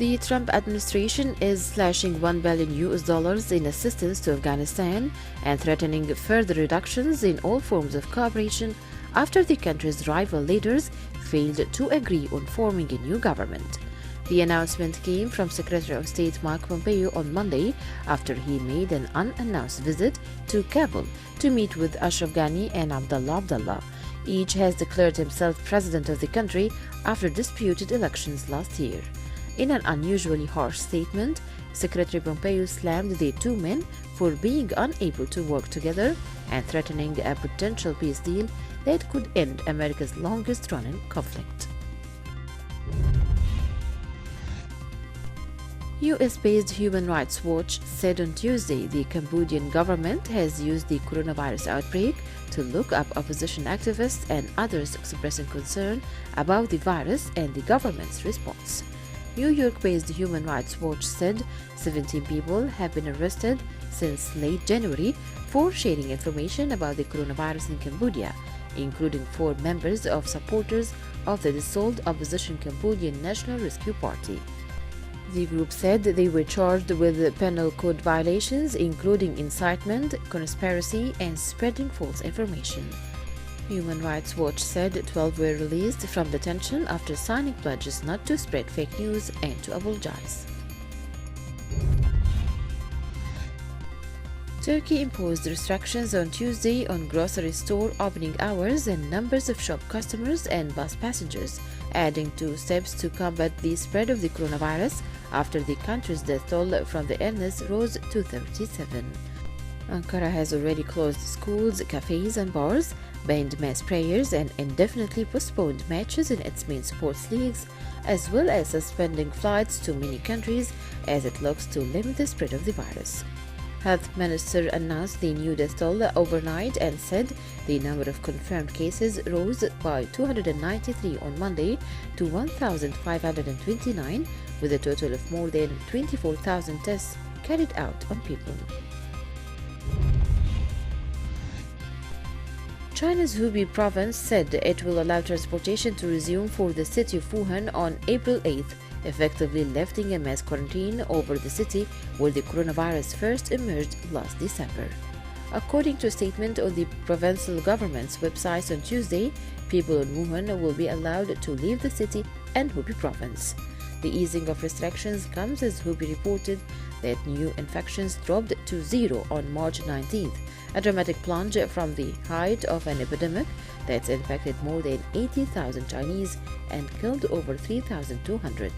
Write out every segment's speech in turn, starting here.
The Trump administration is slashing $1 billion in assistance to Afghanistan and threatening further reductions in all forms of cooperation after the country's rival leaders failed to agree on forming a new government. The announcement came from Secretary of State Mike Pompeo on Monday after he made an unannounced visit to Kabul to meet with Ashraf Ghani and Abdullah Abdullah. Each has declared himself president of the country after disputed elections last year. In an unusually harsh statement, Secretary Pompeo slammed the two men for being unable to work together and threatening a potential peace deal that could end America's longest-running conflict. US-based Human Rights Watch said on Tuesday the Cambodian government has used the coronavirus outbreak to look up opposition activists and others expressing concern about the virus and the government's response. New York-based Human Rights Watch said 17 people have been arrested since late January for sharing information about the coronavirus in Cambodia, including 4 members of supporters of the dissolved opposition Cambodian National Rescue Party. The group said they were charged with penal code violations including incitement, conspiracy, and spreading false information. Human Rights Watch said 12 were released from detention after signing pledges not to spread fake news and to apologize. Turkey imposed restrictions on Tuesday on grocery store opening hours and numbers of shop customers and bus passengers, adding to steps to combat the spread of the coronavirus after the country's death toll from the illness rose to 37. Ankara has already closed schools, cafes, and bars, banned mass prayers, and indefinitely postponed matches in its main sports leagues, as well as suspending flights to many countries as it looks to limit the spread of the virus. Health Minister announced the new death toll overnight and said the number of confirmed cases rose by 293 on Monday to 1,529, with a total of more than 24,000 tests carried out on people. China's Hubei province said it will allow transportation to resume for the city of Wuhan on April 8th, effectively lifting a mass quarantine over the city where the coronavirus first emerged last December. According to a statement on the provincial government's website on Tuesday, people in Wuhan will be allowed to leave the city and Hubei province. The easing of restrictions comes as Hubei reported that new infections dropped to 0 on March 19th, a dramatic plunge from the height of an epidemic that's infected more than 80,000 Chinese and killed over 3,200.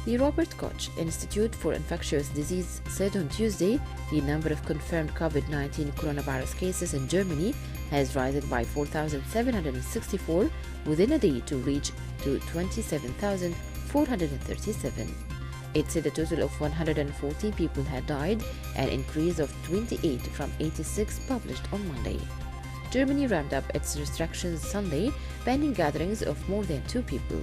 The Robert Koch Institute for Infectious Disease said on Tuesday the number of confirmed COVID-19 coronavirus cases in Germany has risen by 4,764 within a day to reach to 27,437. It said a total of 114 people had died, an increase of 28 from 86 published on Monday. Germany ramped up its restrictions Sunday, banning gatherings of more than 2 people.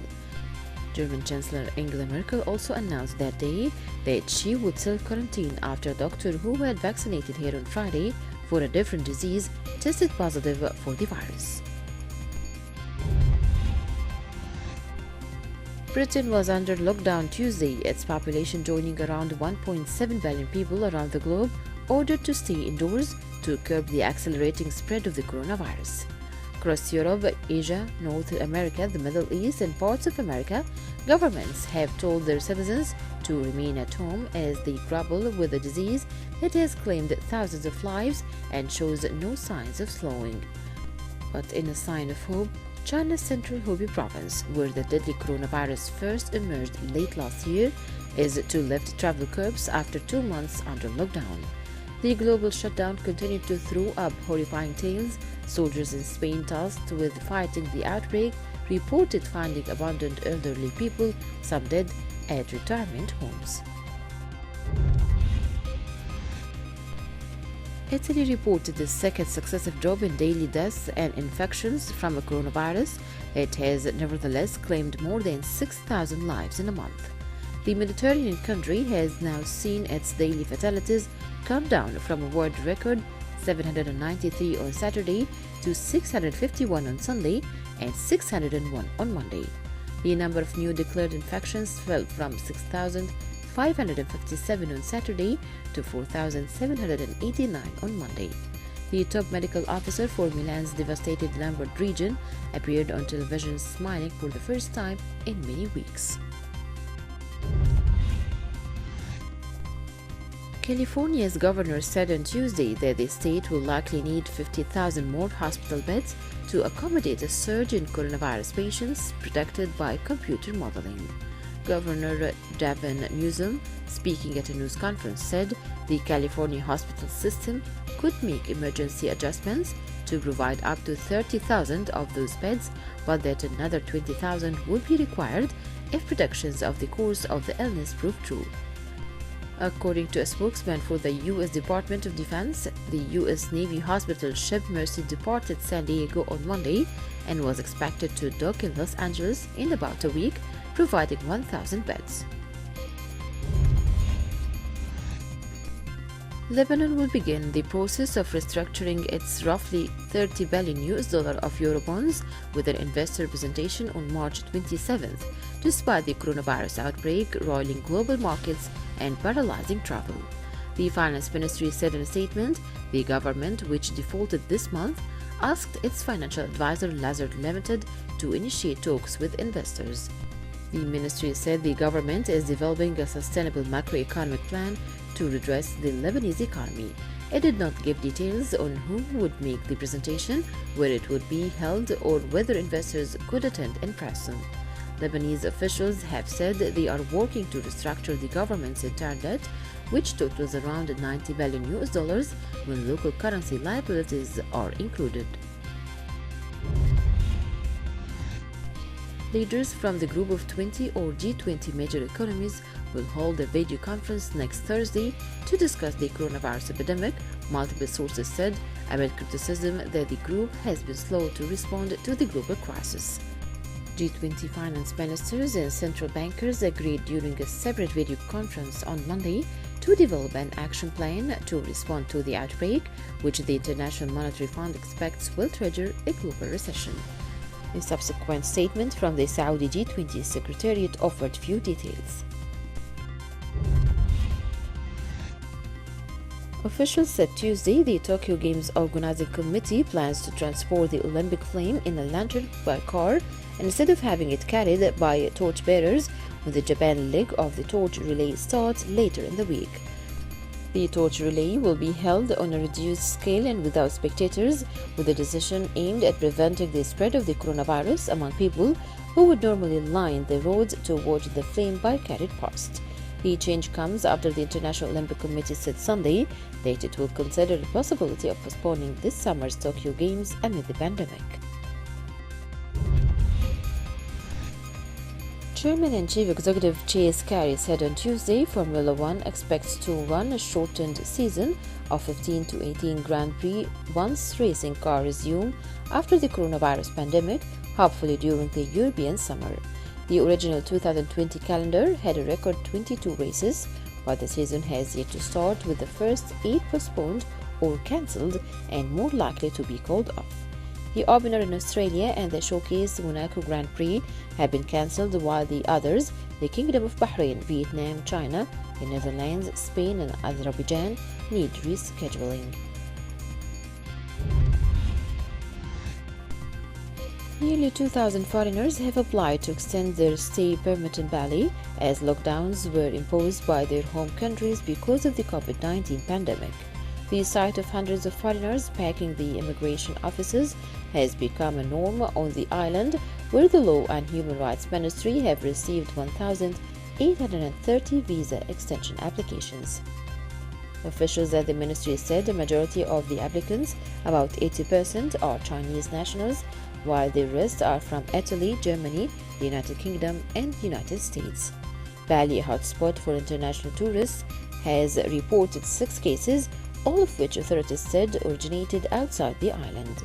German Chancellor Angela Merkel also announced that day that she would self-quarantine after a doctor who had vaccinated her on Friday for a different disease tested positive for the virus. Britain was under lockdown Tuesday, its population joining around 1.7 billion people around the globe ordered to stay indoors to curb the accelerating spread of the coronavirus. Across Europe, Asia, North America, the Middle East, and parts of America, governments have told their citizens to remain at home as they grapple with a disease that has claimed thousands of lives and shows no signs of slowing. But in a sign of hope, China's central Hubei province, where the deadly coronavirus first emerged late last year, is to lift travel curbs after 2 months under lockdown. The global shutdown continued to throw up horrifying tales. Soldiers in Spain tasked with fighting the outbreak reported finding abandoned elderly people, some dead, at retirement homes. Italy reported the second successive drop in daily deaths and infections from a coronavirus. It has nevertheless claimed more than 6,000 lives in a month. The Mediterranean country has now seen its daily fatalities come down from a world record 793 on Saturday to 651 on Sunday and 601 on Monday. The number of new declared infections fell from 6,557 on Saturday to 4,789 on Monday. The top medical officer for Milan's devastated Lombard region appeared on television smiling for the first time in many weeks. California's governor said on Tuesday that the state will likely need 50,000 more hospital beds to accommodate a surge in coronavirus patients predicted by computer modeling. Governor Gavin Newsom, speaking at a news conference, said the California hospital system could make emergency adjustments to provide up to 30,000 of those beds, but that another 20,000 would be required if predictions of the course of the illness prove true. According to a spokesman for the U.S. Department of Defense, the U.S. Navy hospital ship Mercy departed San Diego on Monday and was expected to dock in Los Angeles in about a week, providing 1,000 beds. Lebanon will begin the process of restructuring its roughly $30 billion of Eurobonds with an investor presentation on March 27th, despite the coronavirus outbreak roiling global markets and paralyzing travel. The finance ministry said in a statement, the government, which defaulted this month, asked its financial advisor Lazard Limited to initiate talks with investors. The ministry said the government is developing a sustainable macroeconomic plan to redress the Lebanese economy. It did not give details on who would make the presentation, where it would be held, or whether investors could attend in person. Lebanese officials have said they are working to restructure the government's entire debt, which totals around $90 billion when local currency liabilities are included. Leaders from the Group of 20 or G20 major economies will hold a video conference next Thursday to discuss the coronavirus epidemic, multiple sources said, amid criticism that the group has been slow to respond to the global crisis. G20 finance ministers and central bankers agreed during a separate video conference on Monday to develop an action plan to respond to the outbreak, which the International Monetary Fund expects will trigger a global recession. A subsequent statement from the Saudi G20 Secretariat offered few details. Officials said Tuesday the Tokyo Games Organizing Committee plans to transport the Olympic flame in a lantern by car instead of having it carried by torchbearers when the Japan leg of the torch relay starts later in the week. The torch relay will be held on a reduced scale and without spectators, with a decision aimed at preventing the spread of the coronavirus among people who would normally line the roads to watch the flame be carried past. The change comes after the International Olympic Committee said Sunday that it will consider the possibility of postponing this summer's Tokyo Games amid the pandemic. Chairman and Chief Executive Chase Carey said on Tuesday Formula One expects to run a shortened season of 15 to 18 Grand Prix once racing cars resume after the coronavirus pandemic, hopefully during the European summer. The original 2020 calendar had a record 22 races, but the season has yet to start, with the first 8 postponed or cancelled and more likely to be called off. The opener in Australia and the Showcase Monaco Grand Prix have been cancelled, while the others, the Kingdom of Bahrain, Vietnam, China, the Netherlands, Spain and Azerbaijan, need rescheduling. Nearly 2,000 foreigners have applied to extend their stay permit in Bali as lockdowns were imposed by their home countries because of the COVID-19 pandemic. The sight of hundreds of foreigners packing the immigration offices has become a norm on the island, where the Law and Human Rights Ministry have received 1,830 visa extension applications. Officials at the ministry said the majority of the applicants, about 80%, are Chinese nationals, while the rest are from Italy, Germany, the United Kingdom, and the United States. Bali, a hotspot for international tourists, has reported 6 cases, all of which authorities said originated outside the island.